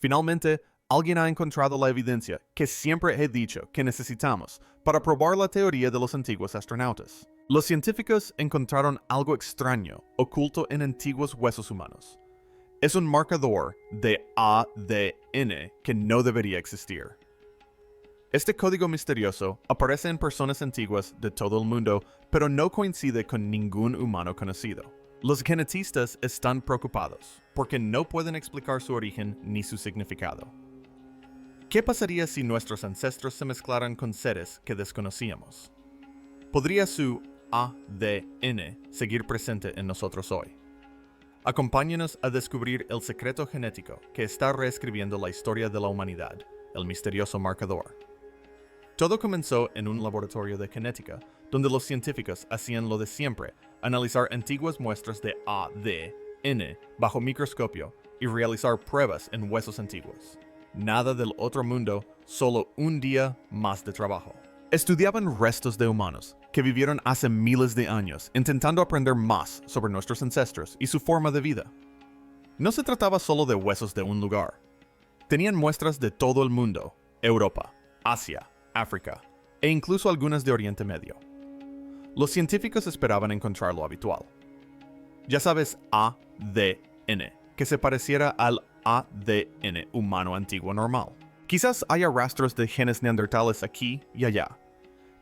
Finalmente, alguien ha encontrado la evidencia que siempre he dicho que necesitamos para probar la teoría de los antiguos astronautas. Los científicos encontraron algo extraño oculto en antiguos huesos humanos. Es un marcador de ADN que no debería existir. Este código misterioso aparece en personas antiguas de todo el mundo, pero no coincide con ningún humano conocido. Los genetistas están preocupados porque no pueden explicar su origen ni su significado. ¿Qué pasaría si nuestros ancestros se mezclaran con seres que desconocíamos? ¿Podría su ADN seguir presente en nosotros hoy? Acompáñenos a descubrir el secreto genético que está reescribiendo la historia de la humanidad, el misterioso marcador. Todo comenzó en un laboratorio de genética, donde los científicos hacían lo de siempre, analizar antiguas muestras de ADN bajo microscopio y realizar pruebas en huesos antiguos. Nada del otro mundo, solo un día más de trabajo. Estudiaban restos de humanos que vivieron hace miles de años, intentando aprender más sobre nuestros ancestros y su forma de vida. No se trataba solo de huesos de un lugar. Tenían muestras de todo el mundo, Europa, Asia, África e incluso algunas de Oriente Medio. Los científicos esperaban encontrar lo habitual. Ya sabes, ADN, que se pareciera al ADN humano antiguo normal. Quizás haya rastros de genes neandertales aquí y allá.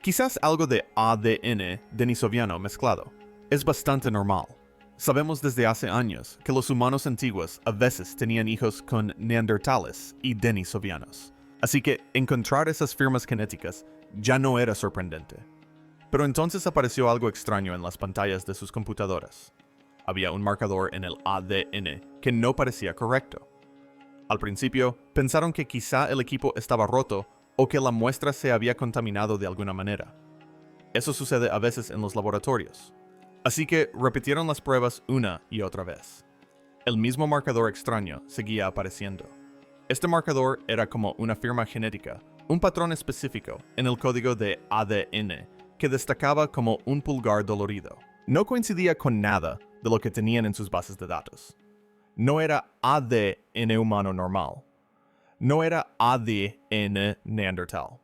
Quizás algo de ADN denisoviano mezclado. Es bastante normal. Sabemos desde hace años que los humanos antiguos a veces tenían hijos con neandertales y denisovianos. Así que encontrar esas firmas genéticas ya no era sorprendente. Pero entonces apareció algo extraño en las pantallas de sus computadoras. Había un marcador en el ADN que no parecía correcto. Al principio, pensaron que quizá el equipo estaba roto o que la muestra se había contaminado de alguna manera. Eso sucede a veces en los laboratorios. Así que repitieron las pruebas una y otra vez. El mismo marcador extraño seguía apareciendo. Este marcador era como una firma genética, un patrón específico en el código de ADN que destacaba como un pulgar dolorido. No coincidía con nada de lo que tenían en sus bases de datos. No era ADN humano normal. No era ADN neandertal.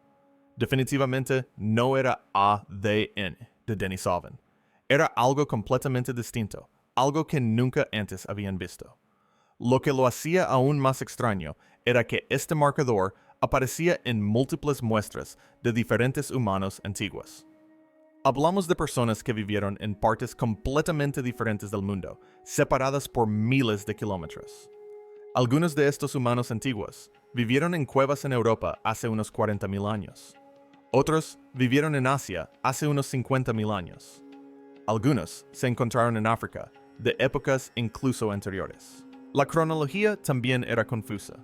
Definitivamente no era ADN de Denisovan. Era algo completamente distinto, algo que nunca antes habían visto. Lo que lo hacía aún más extraño era que este marcador aparecía en múltiples muestras de diferentes humanos antiguos. Hablamos de personas que vivieron en partes completamente diferentes del mundo, separadas por miles de kilómetros. Algunos de estos humanos antiguos vivieron en cuevas en Europa hace unos 40.000 años. Otros vivieron en Asia hace unos 50.000 años. Algunos se encontraron en África, de épocas incluso anteriores. La cronología también era confusa.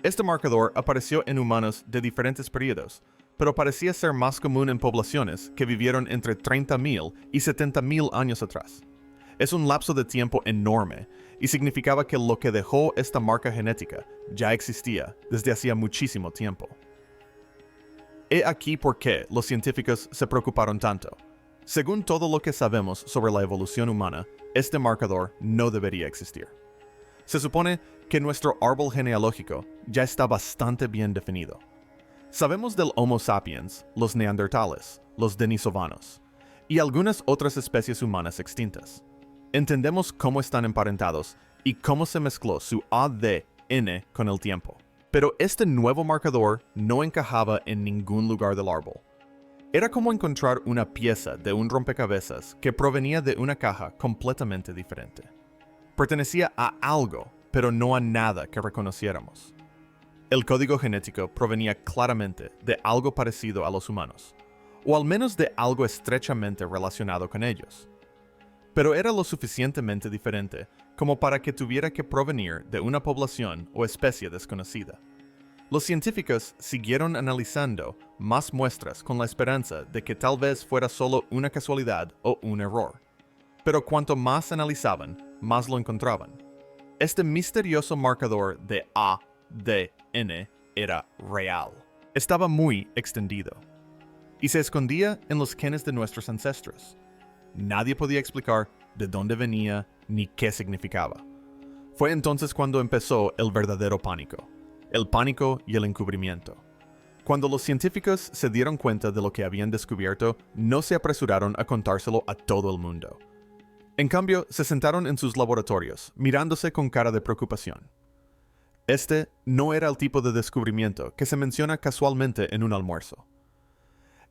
Este marcador apareció en humanos de diferentes periodos, pero parecía ser más común en poblaciones que vivieron entre 30.000 y 70.000 años atrás. Es un lapso de tiempo enorme y significaba que lo que dejó esta marca genética ya existía desde hacía muchísimo tiempo. He aquí por qué los científicos se preocuparon tanto. Según todo lo que sabemos sobre la evolución humana, este marcador no debería existir. Se supone que nuestro árbol genealógico ya está bastante bien definido. Sabemos del Homo sapiens, los neandertales, los denisovanos, y algunas otras especies humanas extintas. Entendemos cómo están emparentados y cómo se mezcló su ADN con el tiempo. Pero este nuevo marcador no encajaba en ningún lugar del árbol. Era como encontrar una pieza de un rompecabezas que provenía de una caja completamente diferente. Pertenecía a algo, pero no a nada que reconociéramos. El código genético provenía claramente de algo parecido a los humanos, o al menos de algo estrechamente relacionado con ellos. Pero era lo suficientemente diferente como para que tuviera que provenir de una población o especie desconocida. Los científicos siguieron analizando más muestras con la esperanza de que tal vez fuera solo una casualidad o un error. Pero cuanto más analizaban, más lo encontraban. Este misterioso marcador de ADN era real. Estaba muy extendido. Y se escondía en los genes de nuestros ancestros. Nadie podía explicar de dónde venía ni qué significaba. Fue entonces cuando empezó el verdadero pánico. el pánico y el encubrimiento. Cuando los científicos se dieron cuenta de lo que habían descubierto, no se apresuraron a contárselo a todo el mundo. En cambio, se sentaron en sus laboratorios, mirándose con cara de preocupación. Este no era el tipo de descubrimiento que se menciona casualmente en un almuerzo.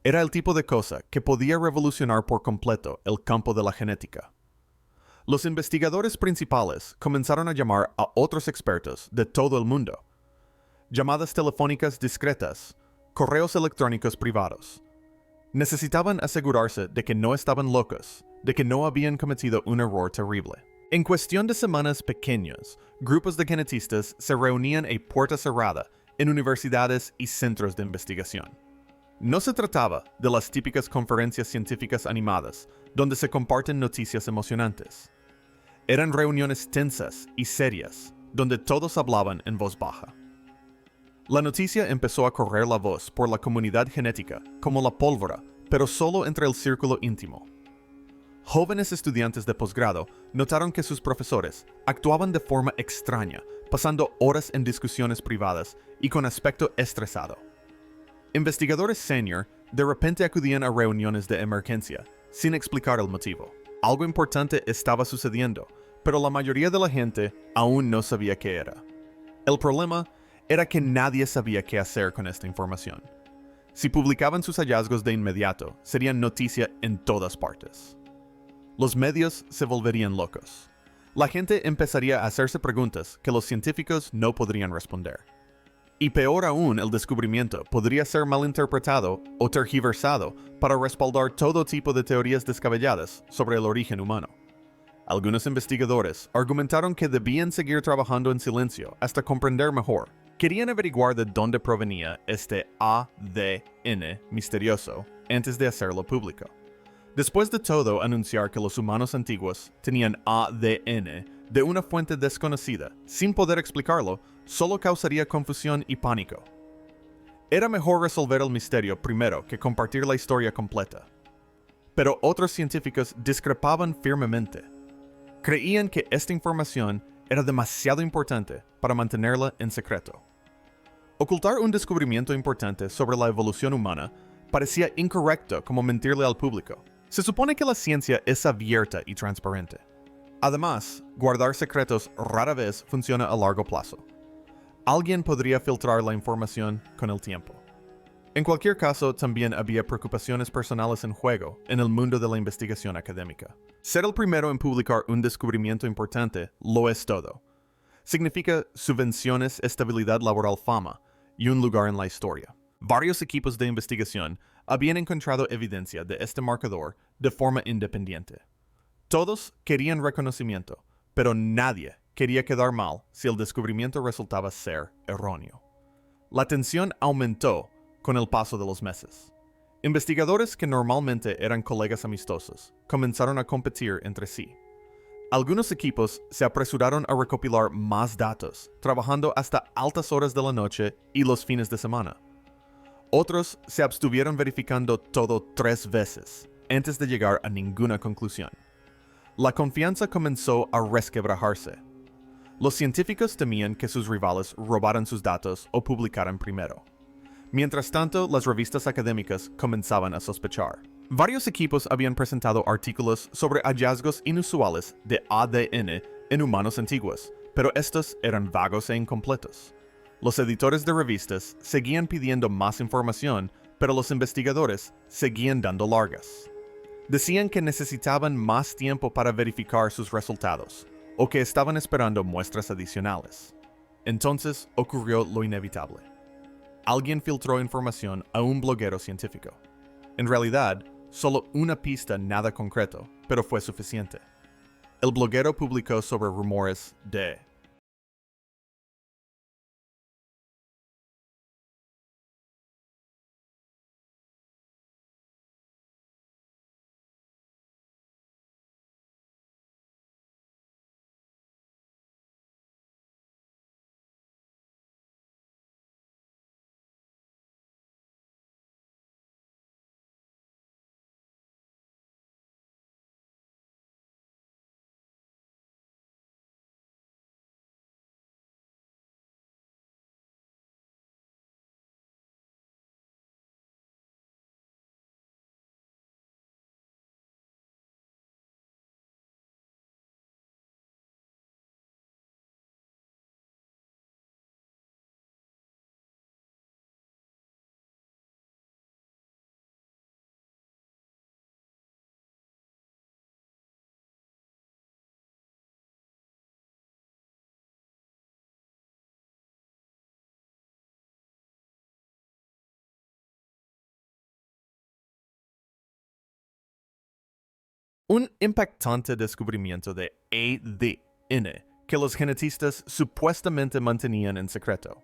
Era el tipo de cosa que podía revolucionar por completo el campo de la genética. Los investigadores principales comenzaron a llamar a otros expertos de todo el mundo. Llamadas telefónicas discretas, correos electrónicos privados. Necesitaban asegurarse de que no estaban locos, de que no habían cometido un error terrible. En cuestión de semanas pequeñas, grupos de genetistas se reunían a puerta cerrada en universidades y centros de investigación. No se trataba de las típicas conferencias científicas animadas, donde se comparten noticias emocionantes. Eran reuniones tensas y serias, donde todos hablaban en voz baja. La noticia empezó a correr la voz por la comunidad genética, como la pólvora, pero solo entre el círculo íntimo. Jóvenes estudiantes de posgrado notaron que sus profesores actuaban de forma extraña, pasando horas en discusiones privadas y con aspecto estresado. Investigadores senior de repente acudían a reuniones de emergencia, sin explicar el motivo. Algo importante estaba sucediendo, pero la mayoría de la gente aún no sabía qué era. El problema era que nadie sabía qué hacer con esta información. Si publicaban sus hallazgos de inmediato, serían noticia en todas partes. Los medios se volverían locos. La gente empezaría a hacerse preguntas que los científicos no podrían responder. Y peor aún, el descubrimiento podría ser malinterpretado o tergiversado para respaldar todo tipo de teorías descabelladas sobre el origen humano. Algunos investigadores argumentaron que debían seguir trabajando en silencio hasta comprender mejor. Querían averiguar de dónde provenía este ADN misterioso antes de hacerlo público. Después de todo, anunciar que los humanos antiguos tenían ADN de una fuente desconocida, sin poder explicarlo, solo causaría confusión y pánico. Era mejor resolver el misterio primero que compartir la historia completa. Pero otros científicos discrepaban firmemente. Creían que esta información era demasiado importante para mantenerla en secreto. Ocultar un descubrimiento importante sobre la evolución humana parecía incorrecto como mentirle al público. Se supone que la ciencia es abierta y transparente. Además, guardar secretos rara vez funciona a largo plazo. Alguien podría filtrar la información con el tiempo. En cualquier caso, también había preocupaciones personales en juego en el mundo de la investigación académica. Ser el primero en publicar un descubrimiento importante lo es todo. Significa subvenciones, estabilidad laboral, fama y un lugar en la historia. Varios equipos de investigación habían encontrado evidencia de este marcador de forma independiente. Todos querían reconocimiento, pero nadie quería quedar mal si el descubrimiento resultaba ser erróneo. La tensión aumentó con el paso de los meses. Investigadores que normalmente eran colegas amistosos comenzaron a competir entre sí. Algunos equipos se apresuraron a recopilar más datos, trabajando hasta altas horas de la noche y los fines de semana. Otros se abstuvieron verificando todo 3 veces, antes de llegar a ninguna conclusión. La confianza comenzó a resquebrajarse. Los científicos temían que sus rivales robaran sus datos o publicaran primero. Mientras tanto, las revistas académicas comenzaban a sospechar. Varios equipos habían presentado artículos sobre hallazgos inusuales de ADN en humanos antiguos, pero estos eran vagos e incompletos. Los editores de revistas seguían pidiendo más información, pero los investigadores seguían dando largas. Decían que necesitaban más tiempo para verificar sus resultados, o que estaban esperando muestras adicionales. Entonces ocurrió lo inevitable. Alguien filtró información a un bloguero científico. En realidad, solo una pista nada concreto, pero fue suficiente. El bloguero publicó sobre rumores de Un impactante descubrimiento de ADN que los genetistas supuestamente mantenían en secreto.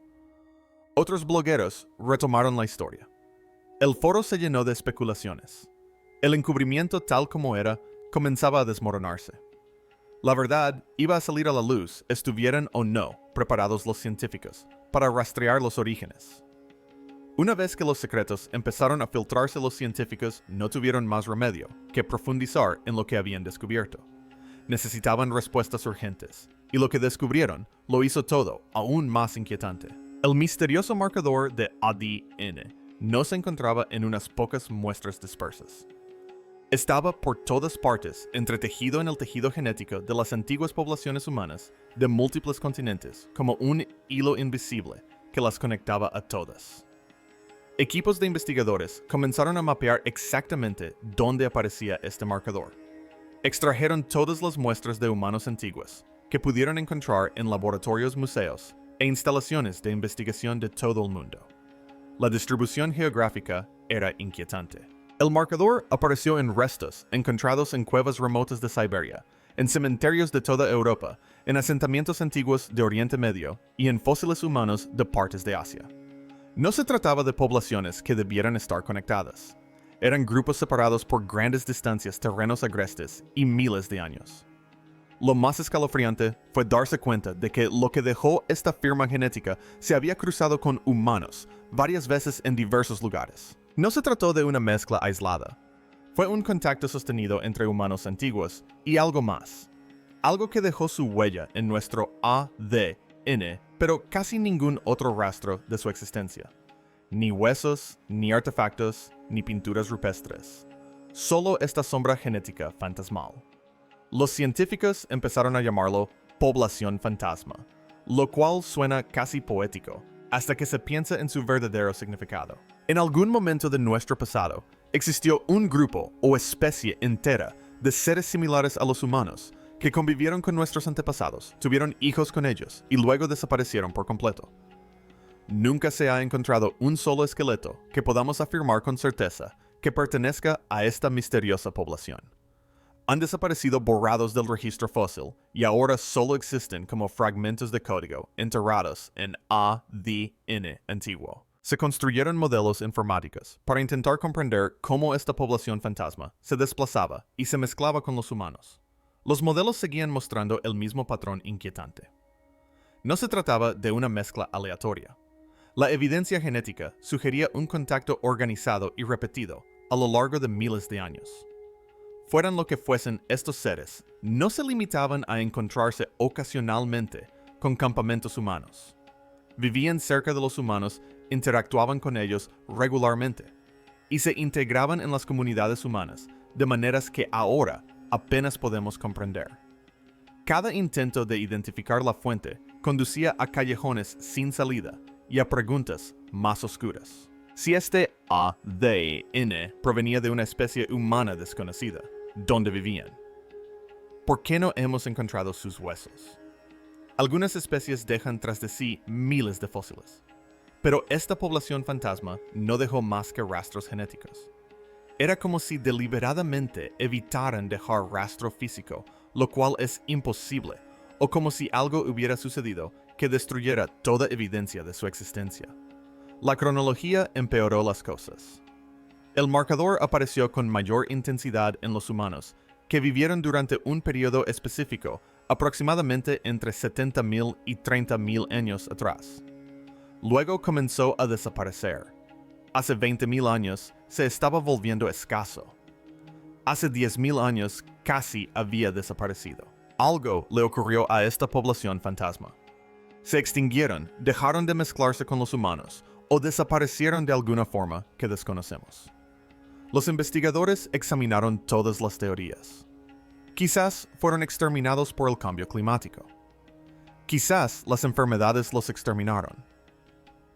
Otros blogueros retomaron la historia. El foro se llenó de especulaciones. El encubrimiento tal como era comenzaba a desmoronarse. La verdad iba a salir a la luz, estuvieran o no preparados los científicos para rastrear los orígenes. Una vez que los secretos empezaron a filtrarse, los científicos no tuvieron más remedio que profundizar en lo que habían descubierto. Necesitaban respuestas urgentes, y lo que descubrieron lo hizo todo aún más inquietante. El misterioso marcador de ADN no se encontraba en unas pocas muestras dispersas. Estaba por todas partes, entretejido en el tejido genético de las antiguas poblaciones humanas de múltiples continentes, como un hilo invisible que las conectaba a todas. Equipos de investigadores comenzaron a mapear exactamente dónde aparecía este marcador. Extrajeron todas las muestras de humanos antiguos que pudieron encontrar en laboratorios, museos e instalaciones de investigación de todo el mundo. La distribución geográfica era inquietante. El marcador apareció en restos encontrados en cuevas remotas de Siberia, en cementerios de toda Europa, en asentamientos antiguos de Oriente Medio y en fósiles humanos de partes de Asia. No se trataba de poblaciones que debieran estar conectadas. Eran grupos separados por grandes distancias, terrenos agrestes y miles de años. Lo más escalofriante fue darse cuenta de que lo que dejó esta firma genética se había cruzado con humanos varias veces en diversos lugares. No se trató de una mezcla aislada. Fue un contacto sostenido entre humanos antiguos y algo más. Algo que dejó su huella en nuestro ADN, pero casi ningún otro rastro de su existencia. Ni huesos, ni artefactos, ni pinturas rupestres. Solo esta sombra genética fantasmal. Los científicos empezaron a llamarlo población fantasma, lo cual suena casi poético, hasta que se piensa en su verdadero significado. En algún momento de nuestro pasado, existió un grupo o especie entera de seres similares a los humanos que convivieron con nuestros antepasados, tuvieron hijos con ellos y luego desaparecieron por completo. Nunca se ha encontrado un solo esqueleto que podamos afirmar con certeza que pertenezca a esta misteriosa población. Han desaparecido borrados del registro fósil y ahora solo existen como fragmentos de código enterrados en ADN antiguo. Se construyeron modelos informáticos para intentar comprender cómo esta población fantasma se desplazaba y se mezclaba con los humanos. Los modelos seguían mostrando el mismo patrón inquietante. No se trataba de una mezcla aleatoria. La evidencia genética sugería un contacto organizado y repetido a lo largo de miles de años. Fueran lo que fuesen estos seres, no se limitaban a encontrarse ocasionalmente con campamentos humanos. Vivían cerca de los humanos, interactuaban con ellos regularmente y se integraban en las comunidades humanas de maneras que ahora apenas podemos comprender. Cada intento de identificar la fuente conducía a callejones sin salida y a preguntas más oscuras. Si este ADN provenía de una especie humana desconocida, ¿dónde vivían? ¿Por qué no hemos encontrado sus huesos? Algunas especies dejan tras de sí miles de fósiles, pero esta población fantasma no dejó más que rastros genéticos. Era como si deliberadamente evitaran dejar rastro físico, lo cual es imposible, o como si algo hubiera sucedido que destruyera toda evidencia de su existencia. La cronología empeoró las cosas. El marcador apareció con mayor intensidad en los humanos, que vivieron durante un periodo específico, aproximadamente entre 70.000 y 30.000 años atrás. Luego comenzó a desaparecer. Hace 20.000 años se estaba volviendo escaso. Hace 10.000 años casi había desaparecido. Algo le ocurrió a esta población fantasma. Se extinguieron, dejaron de mezclarse con los humanos, o desaparecieron de alguna forma que desconocemos. Los investigadores examinaron todas las teorías. Quizás fueron exterminados por el cambio climático. Quizás las enfermedades los exterminaron.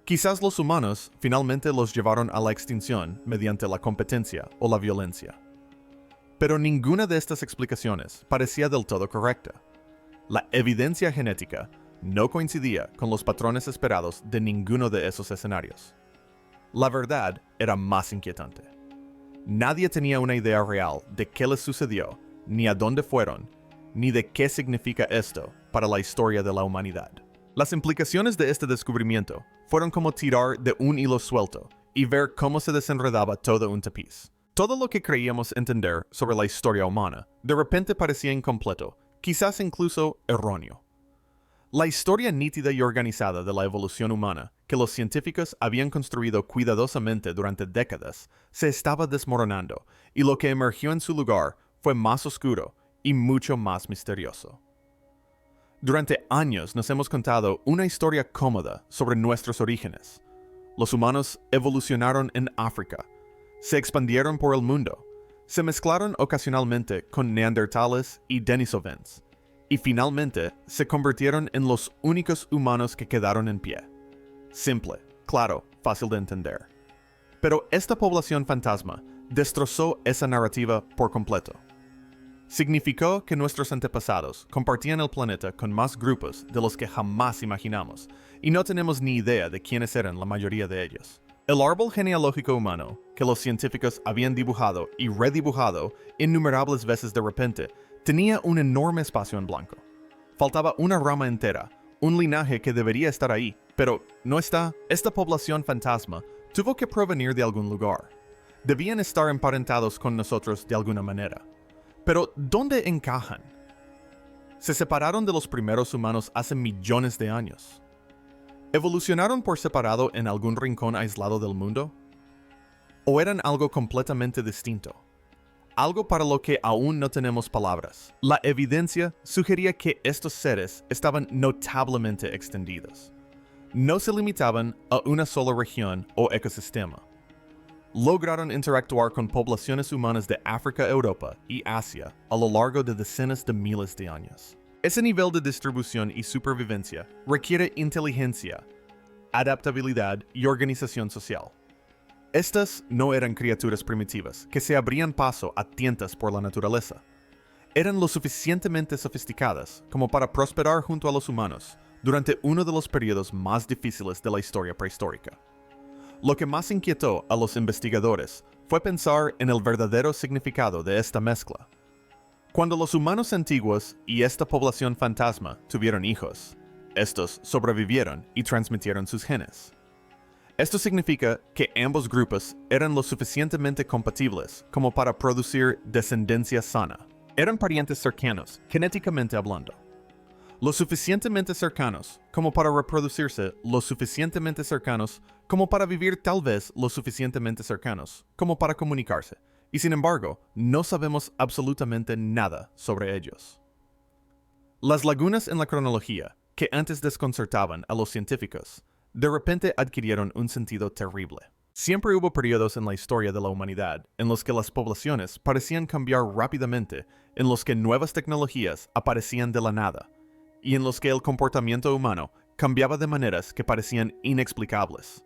Quizás los humanos finalmente los llevaron a la extinción mediante la competencia o la violencia. Pero ninguna de estas explicaciones parecía del todo correcta. La evidencia genética no coincidía con los patrones esperados de ninguno de esos escenarios. La verdad era más inquietante. Nadie tenía una idea real de qué les sucedió ni a dónde fueron, ni de qué significa esto para la historia de la humanidad. Las implicaciones de este descubrimiento fueron como tirar de un hilo suelto y ver cómo se desenredaba todo un tapiz. Todo lo que creíamos entender sobre la historia humana de repente parecía incompleto, quizás incluso erróneo. La historia nítida y organizada de la evolución humana, que los científicos habían construido cuidadosamente durante décadas, se estaba desmoronando, y lo que emergió en su lugar fue más oscuro y mucho más misterioso. Durante años nos hemos contado una historia cómoda sobre nuestros orígenes. Los humanos evolucionaron en África, se expandieron por el mundo, se mezclaron ocasionalmente con neandertales y denisovans, y finalmente se convirtieron en los únicos humanos que quedaron en pie. Simple, claro, fácil de entender. Pero esta población fantasma destrozó esa narrativa por completo. Significó que nuestros antepasados compartían el planeta con más grupos de los que jamás imaginamos, y no tenemos ni idea de quiénes eran la mayoría de ellos. El árbol genealógico humano, que los científicos habían dibujado y redibujado innumerables veces de repente, tenía un enorme espacio en blanco. Faltaba una rama entera, un linaje que debería estar ahí, pero no está. Esta población fantasma tuvo que provenir de algún lugar. Debían estar emparentados con nosotros de alguna manera. Pero, ¿dónde encajan? Se separaron de los primeros humanos hace millones de años. ¿Evolucionaron por separado en algún rincón aislado del mundo? ¿O eran algo completamente distinto? Algo para lo que aún no tenemos palabras. La evidencia sugería que estos seres estaban notablemente extendidos. No se limitaban a una sola región o ecosistema. Lograron interactuar con poblaciones humanas de África, Europa y Asia a lo largo de decenas de miles de años. Ese nivel de distribución y supervivencia requiere inteligencia, adaptabilidad y organización social. Estas no eran criaturas primitivas que se abrían paso a tientas por la naturaleza. Eran lo suficientemente sofisticadas como para prosperar junto a los humanos durante uno de los periodos más difíciles de la historia prehistórica. Lo que más inquietó a los investigadores fue pensar en el verdadero significado de esta mezcla. Cuando los humanos antiguos y esta población fantasma tuvieron hijos, estos sobrevivieron y transmitieron sus genes. Esto significa que ambos grupos eran lo suficientemente compatibles como para producir descendencia sana. Eran parientes cercanos, genéticamente hablando. Lo suficientemente cercanos como para reproducirse, lo suficientemente cercanos como para vivir, tal vez lo suficientemente cercanos como para comunicarse. Y sin embargo, no sabemos absolutamente nada sobre ellos. Las lagunas en la cronología, que antes desconcertaban a los científicos, de repente adquirieron un sentido terrible. Siempre hubo periodos en la historia de la humanidad en los que las poblaciones parecían cambiar rápidamente, en los que nuevas tecnologías aparecían de la nada, y en los que el comportamiento humano cambiaba de maneras que parecían inexplicables.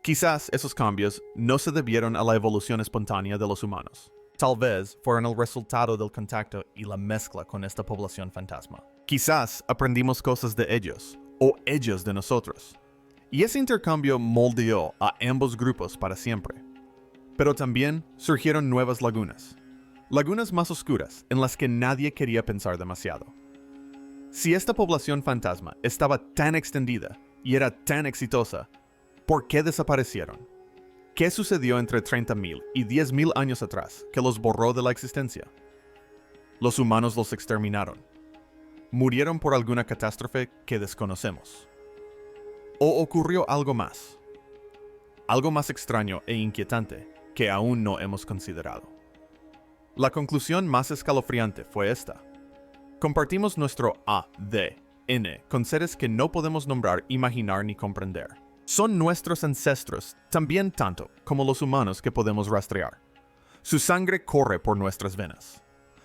Quizás esos cambios no se debieron a la evolución espontánea de los humanos. Tal vez fueron el resultado del contacto y la mezcla con esta población fantasma. Quizás aprendimos cosas de ellos, o ellos de nosotros. Y ese intercambio moldeó a ambos grupos para siempre. Pero también surgieron nuevas lagunas. Lagunas más oscuras en las que nadie quería pensar demasiado. Si esta población fantasma estaba tan extendida y era tan exitosa, ¿por qué desaparecieron? ¿Qué sucedió entre 30.000 y 10.000 años atrás que los borró de la existencia? Los humanos los exterminaron. Murieron por alguna catástrofe que desconocemos. ¿O ocurrió algo más? Algo más extraño e inquietante que aún no hemos considerado. La conclusión más escalofriante fue esta. Compartimos nuestro ADN con seres que no podemos nombrar, imaginar ni comprender. Son nuestros ancestros, también tanto como los humanos que podemos rastrear. Su sangre corre por nuestras venas.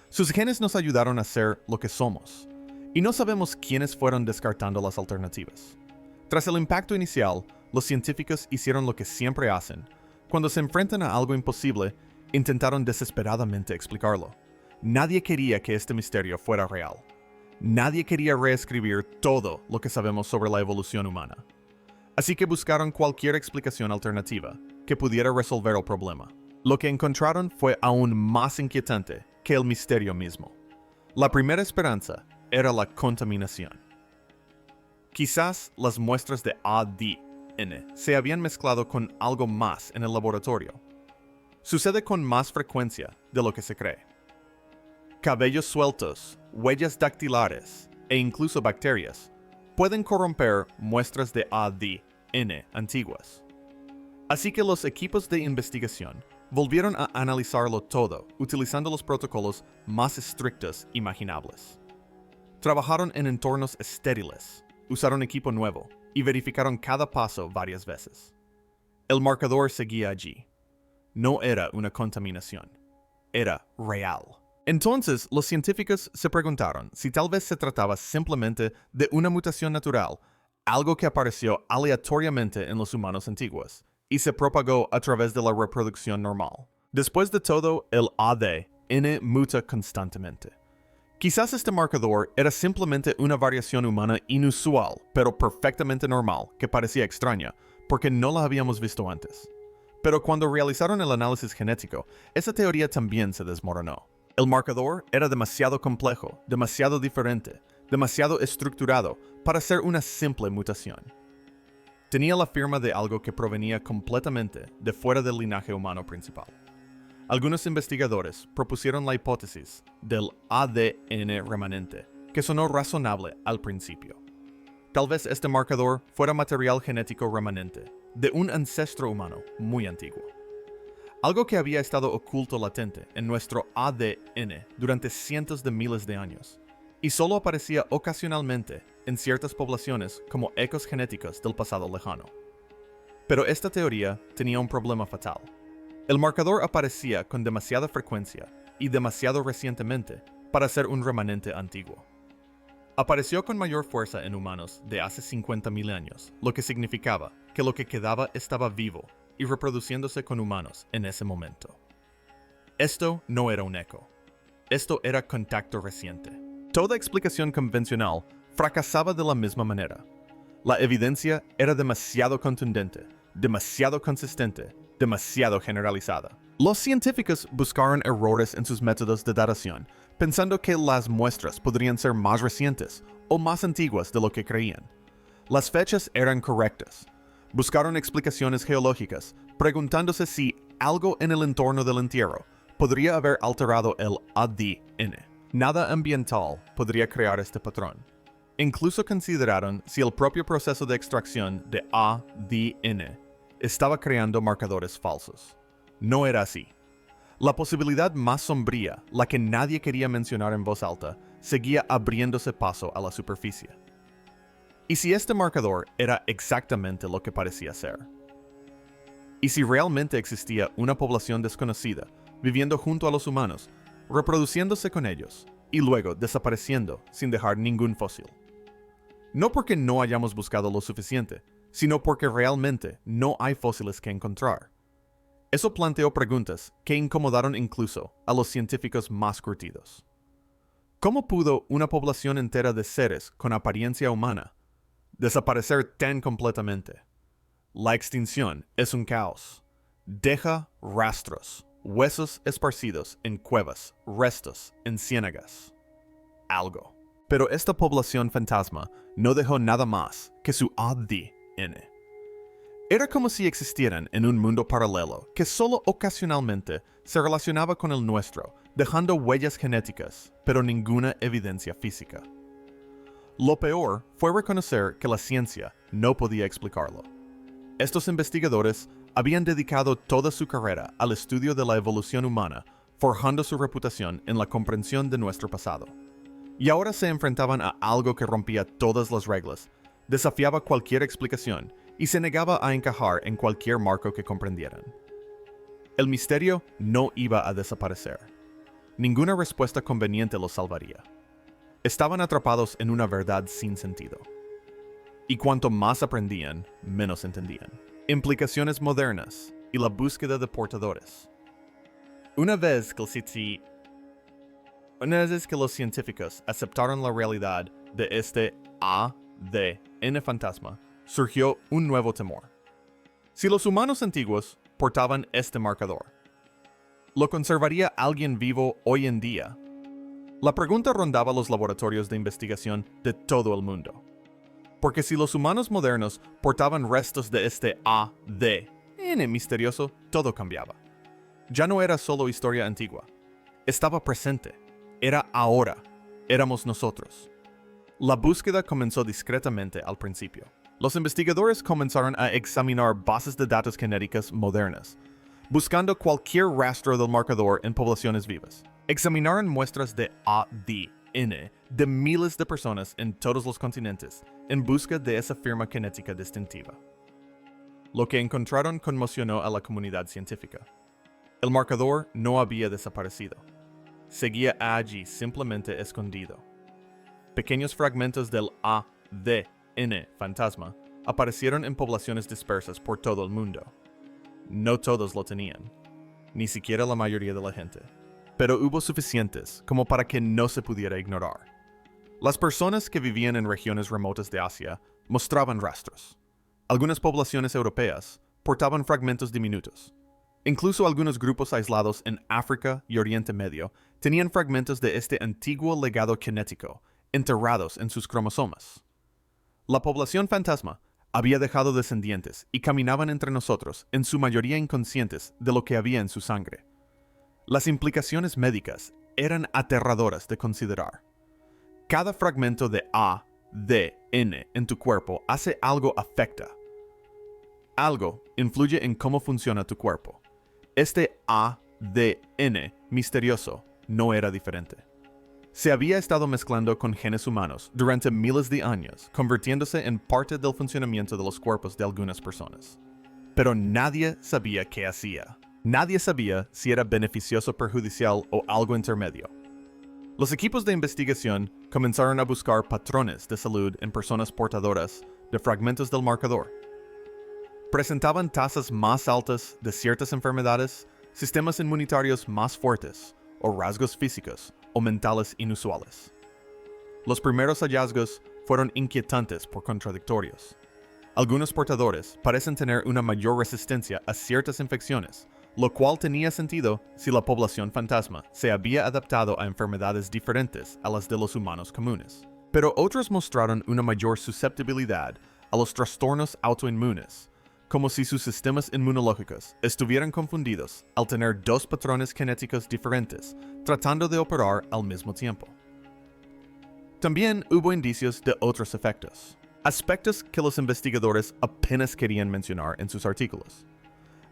Sus genes nos ayudaron a ser lo que somos, y no sabemos quiénes fueron descartando las alternativas. Tras el impacto inicial, los científicos hicieron lo que siempre hacen. Cuando se enfrentan a algo imposible, intentaron desesperadamente explicarlo. Nadie quería que este misterio fuera real. Nadie quería reescribir todo lo que sabemos sobre la evolución humana. Así que buscaron cualquier explicación alternativa que pudiera resolver el problema. Lo que encontraron fue aún más inquietante que el misterio mismo. La primera esperanza era la contaminación. Quizás las muestras de ADN se habían mezclado con algo más en el laboratorio. Sucede con más frecuencia de lo que se cree. Cabellos sueltos, huellas dactilares e incluso bacterias pueden corromper muestras de ADN antiguas. Así que los equipos de investigación volvieron a analizarlo todo utilizando los protocolos más estrictos imaginables. Trabajaron en entornos estériles, usaron equipo nuevo y verificaron cada paso varias veces. El marcador seguía allí. No era una contaminación, era real. Entonces, los científicos se preguntaron si tal vez se trataba simplemente de una mutación natural, algo que apareció aleatoriamente en los humanos antiguos, y se propagó a través de la reproducción normal. Después de todo, el ADN muta constantemente. Quizás este marcador era simplemente una variación humana inusual, pero perfectamente normal, que parecía extraña, porque no la habíamos visto antes. Pero cuando realizaron el análisis genético, esa teoría también se desmoronó. El marcador era demasiado complejo, demasiado diferente, demasiado estructurado para ser una simple mutación. Tenía la firma de algo que provenía completamente de fuera del linaje humano principal. Algunos investigadores propusieron la hipótesis del ADN remanente, que sonó razonable al principio. Tal vez este marcador fuera material genético remanente de un ancestro humano muy antiguo. Algo que había estado oculto latente en nuestro ADN durante cientos de miles de años, y solo aparecía ocasionalmente en ciertas poblaciones como ecos genéticos del pasado lejano. Pero esta teoría tenía un problema fatal. El marcador aparecía con demasiada frecuencia y demasiado recientemente para ser un remanente antiguo. Apareció con mayor fuerza en humanos de hace 50.000 años, lo que significaba que lo que quedaba estaba vivo y reproduciéndose con humanos en ese momento. Esto no era un eco. Esto era contacto reciente. Toda explicación convencional fracasaba de la misma manera. La evidencia era demasiado contundente, demasiado consistente, demasiado generalizada. Los científicos buscaron errores en sus métodos de datación, pensando que las muestras podrían ser más recientes o más antiguas de lo que creían. Las fechas eran correctas. Buscaron explicaciones geológicas, preguntándose si algo en el entorno del entierro podría haber alterado el ADN. Nada ambiental podría crear este patrón. Incluso consideraron si el propio proceso de extracción de ADN estaba creando marcadores falsos. No era así. La posibilidad más sombría, la que nadie quería mencionar en voz alta, seguía abriéndose paso a la superficie. ¿Y si este marcador era exactamente lo que parecía ser? ¿Y si realmente existía una población desconocida, viviendo junto a los humanos, reproduciéndose con ellos, y luego desapareciendo sin dejar ningún fósil? No porque no hayamos buscado lo suficiente, sino porque realmente no hay fósiles que encontrar. Eso planteó preguntas que incomodaron incluso a los científicos más curtidos. ¿Cómo pudo una población entera de seres con apariencia humana desaparecer tan completamente? La extinción es un caos. Deja rastros, huesos esparcidos en cuevas, restos en ciénagas. Algo. Pero esta población fantasma no dejó nada más que su ADN. Era como si existieran en un mundo paralelo que solo ocasionalmente se relacionaba con el nuestro, dejando huellas genéticas, pero ninguna evidencia física. Lo peor fue reconocer que la ciencia no podía explicarlo. Estos investigadores habían dedicado toda su carrera al estudio de la evolución humana, forjando su reputación en la comprensión de nuestro pasado. Y ahora se enfrentaban a algo que rompía todas las reglas, desafiaba cualquier explicación y se negaba a encajar en cualquier marco que comprendieran. El misterio no iba a desaparecer. Ninguna respuesta conveniente los salvaría. Estaban atrapados en una verdad sin sentido. Y cuanto más aprendían, menos entendían. Implicaciones modernas y la búsqueda de portadores. Una vez que los científicos aceptaron la realidad de este ADN fantasma, surgió un nuevo temor. Si los humanos antiguos portaban este marcador, ¿Lo conservaría alguien vivo hoy en día? La pregunta rondaba los laboratorios de investigación de todo el mundo. Porque si los humanos modernos portaban restos de este ADN misterioso, todo cambiaba. Ya no era solo historia antigua. Estaba presente. Era ahora. Éramos nosotros. La búsqueda comenzó discretamente al principio. Los investigadores comenzaron a examinar bases de datos genéticas modernas, buscando cualquier rastro del marcador en poblaciones vivas. Examinaron muestras de ADN de miles de personas en todos los continentes en busca de esa firma genética distintiva. Lo que encontraron conmocionó a la comunidad científica. El marcador no había desaparecido. Seguía allí simplemente escondido. Pequeños fragmentos del ADN fantasma aparecieron en poblaciones dispersas por todo el mundo. No todos lo tenían, ni siquiera la mayoría de la gente, pero hubo suficientes como para que no se pudiera ignorar. Las personas que vivían en regiones remotas de Asia mostraban rastros. Algunas poblaciones europeas portaban fragmentos diminutos. Incluso algunos grupos aislados en África y Oriente Medio tenían fragmentos de este antiguo legado genético enterrados en sus cromosomas. La población fantasma había dejado descendientes y caminaban entre nosotros, en su mayoría inconscientes de lo que había en su sangre. Las implicaciones médicas eran aterradoras de considerar. Cada fragmento de ADN en tu cuerpo hace algo afecta. Algo influye en cómo funciona tu cuerpo. Este ADN misterioso no era diferente. Se había estado mezclando con genes humanos durante miles de años, convirtiéndose en parte del funcionamiento de los cuerpos de algunas personas. Pero nadie sabía qué hacía. Nadie sabía si era beneficioso, perjudicial o algo intermedio. Los equipos de investigación comenzaron a buscar patrones de salud en personas portadoras de fragmentos del marcador. Presentaban tasas más altas de ciertas enfermedades, sistemas inmunitarios más fuertes o rasgos físicos o mentales inusuales. Los primeros hallazgos fueron inquietantes por contradictorios. Algunos portadores parecen tener una mayor resistencia a ciertas infecciones, lo cual tenía sentido si la población fantasma se había adaptado a enfermedades diferentes a las de los humanos comunes. Pero otros mostraron una mayor susceptibilidad a los trastornos autoinmunes, como si sus sistemas inmunológicos estuvieran confundidos al tener dos patrones genéticos diferentes, tratando de operar al mismo tiempo. También hubo indicios de otros efectos, aspectos que los investigadores apenas querían mencionar en sus artículos.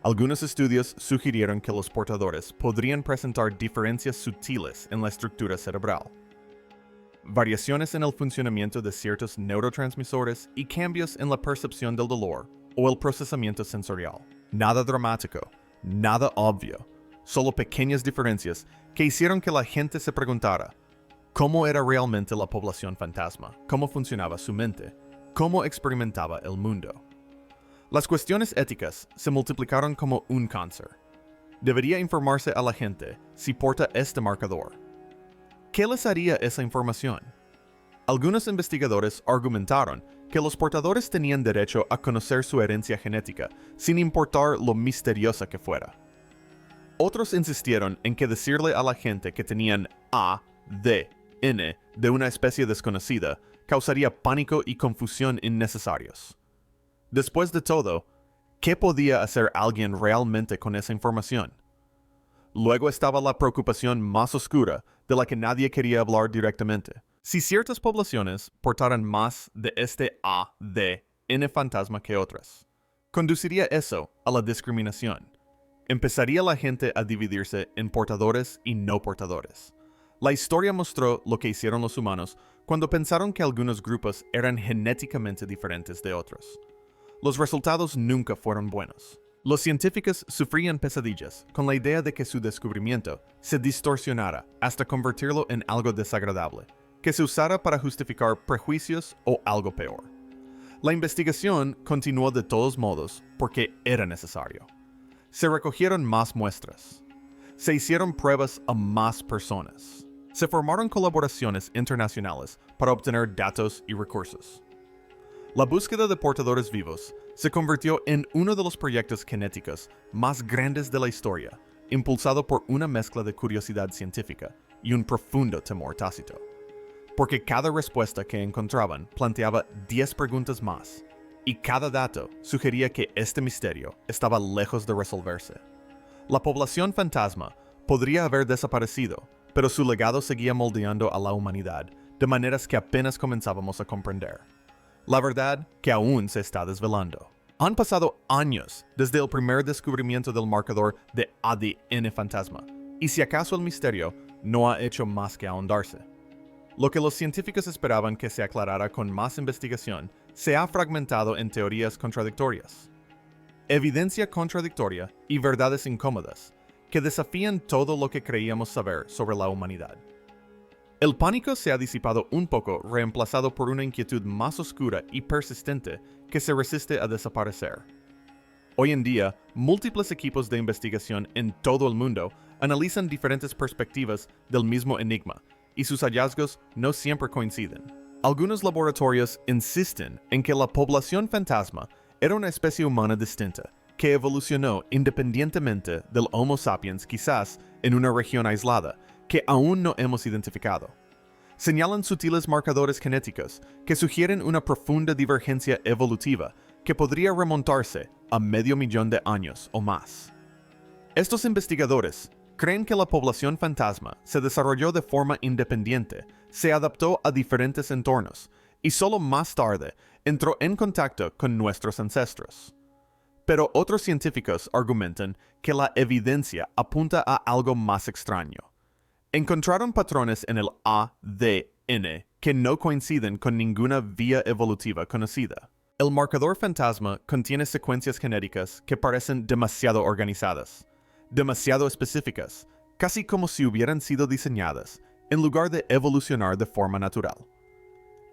Algunos estudios sugirieron que los portadores podrían presentar diferencias sutiles en la estructura cerebral, variaciones en el funcionamiento de ciertos neurotransmisores y cambios en la percepción del dolor o el procesamiento sensorial. Nada dramático, nada obvio, solo pequeñas diferencias que hicieron que la gente se preguntara cómo era realmente la población fantasma, cómo funcionaba su mente, cómo experimentaba el mundo. Las cuestiones éticas se multiplicaron como un cáncer. Debería informarse a la gente si porta este marcador. ¿Qué les haría esa información? Algunos investigadores argumentaron que los portadores tenían derecho a conocer su herencia genética, sin importar lo misteriosa que fuera. Otros insistieron en que decirle a la gente que tenían ADN de una especie desconocida causaría pánico y confusión innecesarios. Después de todo, ¿qué podía hacer alguien realmente con esa información? Luego estaba la preocupación más oscura, de la que nadie quería hablar directamente. Si ciertas poblaciones portaran más de este ADN fantasma que otras, ¿conduciría eso a la discriminación? ¿Empezaría la gente a dividirse en portadores y no portadores? La historia mostró lo que hicieron los humanos cuando pensaron que algunos grupos eran genéticamente diferentes de otros. Los resultados nunca fueron buenos. Los científicos sufrían pesadillas con la idea de que su descubrimiento se distorsionara hasta convertirlo en algo desagradable, que se usara para justificar prejuicios o algo peor. La investigación continuó de todos modos porque era necesario. Se recogieron más muestras. Se hicieron pruebas a más personas. Se formaron colaboraciones internacionales para obtener datos y recursos. La búsqueda de portadores vivos se convirtió en uno de los proyectos genéticos más grandes de la historia impulsado por una mezcla de curiosidad científica y un profundo temor tácito. Porque cada respuesta que encontraban planteaba 10 preguntas más, y cada dato sugería que este misterio estaba lejos de resolverse. La población fantasma podría haber desaparecido, pero su legado seguía moldeando a la humanidad de maneras que apenas comenzábamos a comprender. La verdad que aún se está desvelando. Han pasado años desde el primer descubrimiento del marcador de ADN fantasma, y si acaso el misterio no ha hecho más que ahondarse. Lo que los científicos esperaban que se aclarara con más investigación se ha fragmentado en teorías contradictorias. Evidencia contradictoria y verdades incómodas que desafían todo lo que creíamos saber sobre la humanidad. El pánico se ha disipado un poco, reemplazado por una inquietud más oscura y persistente que se resiste a desaparecer. Hoy en día, múltiples equipos de investigación en todo el mundo analizan diferentes perspectivas del mismo enigma, y sus hallazgos no siempre coinciden. Algunos laboratorios insisten en que la población fantasma era una especie humana distinta, que evolucionó independientemente del Homo sapiens quizás en una región aislada, que aún no hemos identificado. Señalan sutiles marcadores genéticos que sugieren una profunda divergencia evolutiva que podría remontarse a 500,000 de años o más. Estos investigadores creen que la población fantasma se desarrolló de forma independiente, se adaptó a diferentes entornos y solo más tarde entró en contacto con nuestros ancestros. Pero otros científicos argumentan que la evidencia apunta a algo más extraño. Encontraron patrones en el ADN que no coinciden con ninguna vía evolutiva conocida. El marcador fantasma contiene secuencias genéticas que parecen demasiado organizadas, demasiado específicas, casi como si hubieran sido diseñadas, en lugar de evolucionar de forma natural.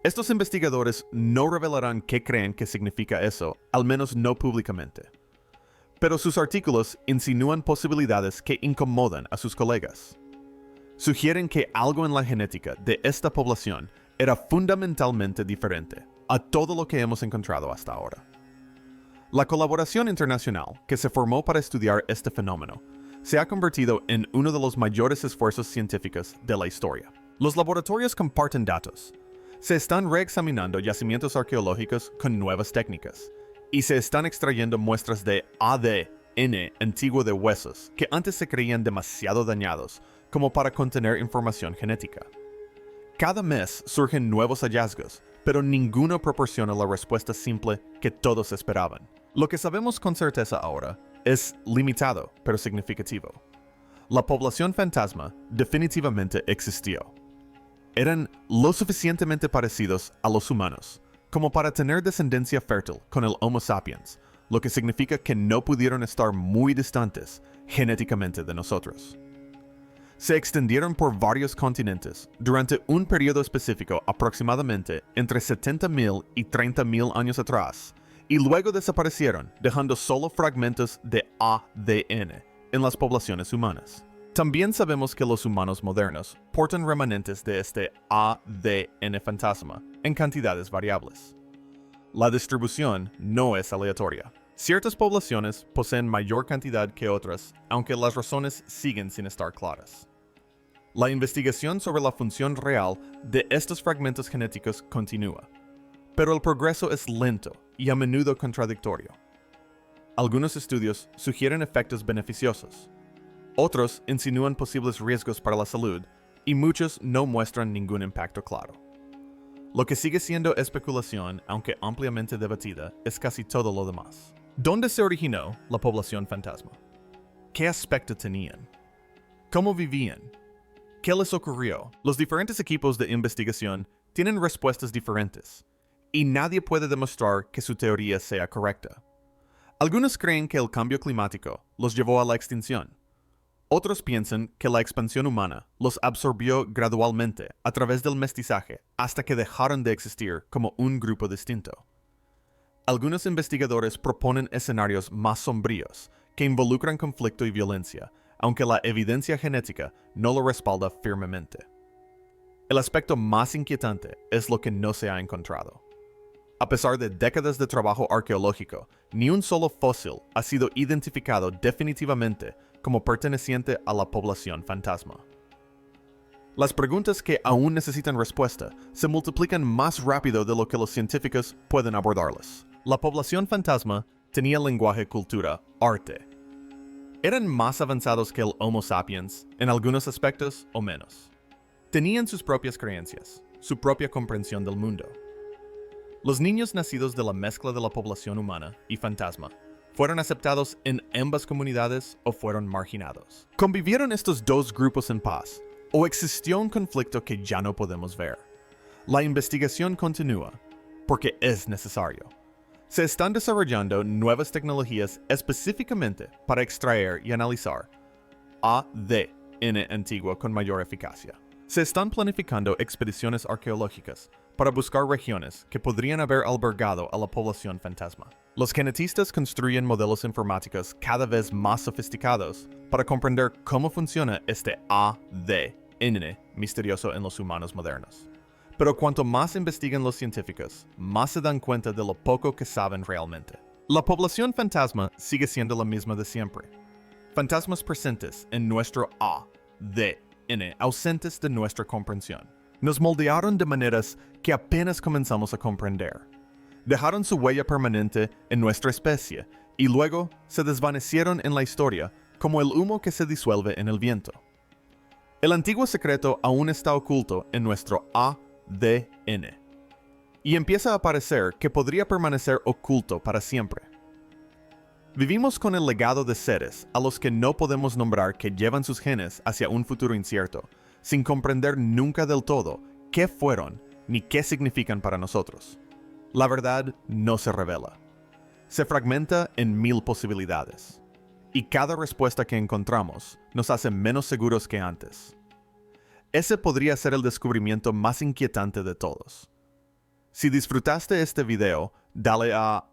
Estos investigadores no revelarán qué creen que significa eso, al menos no públicamente. Pero sus artículos insinúan posibilidades que incomodan a sus colegas. Sugieren que algo en la genética de esta población era fundamentalmente diferente a todo lo que hemos encontrado hasta ahora. La colaboración internacional que se formó para estudiar este fenómeno se ha convertido en uno de los mayores esfuerzos científicos de la historia. Los laboratorios comparten datos, se están reexaminando yacimientos arqueológicos con nuevas técnicas, y se están extrayendo muestras de ADN antiguo de huesos que antes se creían demasiado dañados como para contener información genética. Cada mes surgen nuevos hallazgos, pero ninguno proporciona la respuesta simple que todos esperaban. Lo que sabemos con certeza ahora es limitado, pero significativo. La población fantasma definitivamente existió. Eran lo suficientemente parecidos a los humanos como para tener descendencia fértil con el Homo sapiens, lo que significa que no pudieron estar muy distantes genéticamente de nosotros. Se extendieron por varios continentes durante un periodo específico aproximadamente entre 70,000 y 30,000 años atrás, y luego desaparecieron dejando solo fragmentos de ADN en las poblaciones humanas. También sabemos que los humanos modernos portan remanentes de este ADN fantasma en cantidades variables. La distribución no es aleatoria. Ciertas poblaciones poseen mayor cantidad que otras, aunque las razones siguen sin estar claras. La investigación sobre la función real de estos fragmentos genéticos continúa, pero el progreso es lento y a menudo contradictorio. Algunos estudios sugieren efectos beneficiosos, otros insinúan posibles riesgos para la salud, y muchos no muestran ningún impacto claro. Lo que sigue siendo especulación, aunque ampliamente debatida, es casi todo lo demás. ¿Dónde se originó la población fantasma? ¿Qué aspecto tenían? ¿Cómo vivían? ¿Qué les ocurrió? Los diferentes equipos de investigación tienen respuestas diferentes, y nadie puede demostrar que su teoría sea correcta. Algunos creen que el cambio climático los llevó a la extinción. Otros piensan que la expansión humana los absorbió gradualmente a través del mestizaje hasta que dejaron de existir como un grupo distinto. Algunos investigadores proponen escenarios más sombríos que involucran conflicto y violencia, aunque la evidencia genética no lo respalda firmemente. El aspecto más inquietante es lo que no se ha encontrado. A pesar de décadas de trabajo arqueológico ni un solo fósil ha sido identificado definitivamente como perteneciente a la población fantasma. Las preguntas que aún necesitan respuesta se multiplican más rápido de lo que los científicos pueden abordarlas. La población fantasma tenía lenguaje, cultura, arte. Eran más avanzados que el Homo sapiens, en algunos aspectos o menos. Tenían sus propias creencias, su propia comprensión del mundo. Los niños nacidos de la mezcla de la población humana y fantasma fueron aceptados en ambas comunidades o fueron marginados. ¿Convivieron estos dos grupos en paz o existió un conflicto que ya no podemos ver? La investigación continúa porque es necesario. Se están desarrollando nuevas tecnologías específicamente para extraer y analizar ADN antiguo con mayor eficacia. Se están planificando expediciones arqueológicas para buscar regiones que podrían haber albergado a la población fantasma. Los genetistas construyen modelos informáticos cada vez más sofisticados para comprender cómo funciona este ADN misterioso en los humanos modernos. Pero cuanto más investigan los científicos, más se dan cuenta de lo poco que saben realmente. La población fantasma sigue siendo la misma de siempre. Fantasmas presentes en nuestro ADN, ausentes de nuestra comprensión. Nos moldearon de maneras que apenas comenzamos a comprender. Dejaron su huella permanente en nuestra especie y luego se desvanecieron en la historia como el humo que se disuelve en el viento. El antiguo secreto aún está oculto en nuestro ADN y empieza a parecer que podría permanecer oculto para siempre. Vivimos con el legado de seres a los que no podemos nombrar que llevan sus genes hacia un futuro incierto, sin comprender nunca del todo qué fueron ni qué significan para nosotros. La verdad no se revela. Se fragmenta en 1000 posibilidades. Y cada respuesta que encontramos nos hace menos seguros que antes. Ese podría ser el descubrimiento más inquietante de todos. Si disfrutaste este video, dale a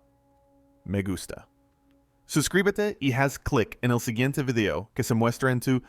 me gusta. Suscríbete y haz clic en el siguiente video que se muestra en tu